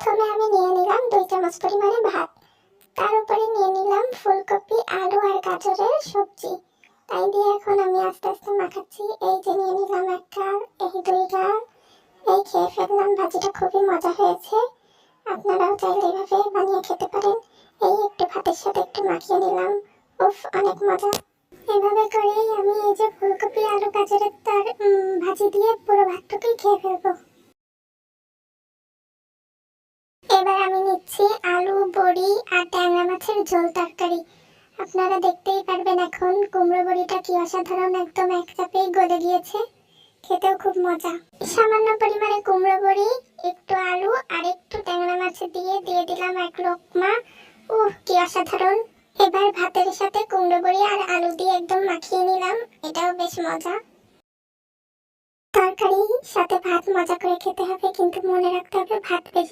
প্রথমে আমি নিয়ে নিলাম 2 চামচ পরিমাণে ভাত, তার উপরে নিয়ে নিলাম ফুলকপি, আলু আর গাজরের সবজি। তাই দিয়ে এখন আমি আস্তে আস্তে মাখাচ্ছি। এই যে নিয়ে নিলাম 1 কাপ, এই 2 কাপ, এই খেয়ে ফেললাম। ভাজিটা খুবই মজা হয়েছে, আপনারাও চাইলে এভাবে বানিয়ে খেতে পারেন। এই একটু ভাতের সাথে একটু মাখিয়ে নিলাম, উফ অনেক মজা। এভাবে করেই আমি এই যে ফুলকপি আলু গাজরের ভাজি দিয়ে পুরো ভাতটুকুই খেয়ে ফেলবো। এবার আমি নিচ্ছি আলু, বড়ি আর ট্যাংরা মাছের ঝোল তরকারি। আপনারা দেখতেই পারবেন এখন কুমড়ো বড়িটা কি অসাধারণ, একদম এক চাপেই গলে গিয়েছে, খেতেও খুব মজা। সামান্য পরিমাণে কুমড়ো বড়ি, একটু আলু আর একটু ট্যাংরা মাছ দিয়ে দিলাম 1 লোকমা। কি অসাধারণ। এবার ভাতের সাথে কুমড়ো বড়ি আর আলু দিয়ে একদম মাখিয়ে নিলাম, এটাও বেশ মজা। তরকারির সাথে ভাত মজা করে খেতে হবে, কিন্তু মনে রাখতে হবে ভাত বেশি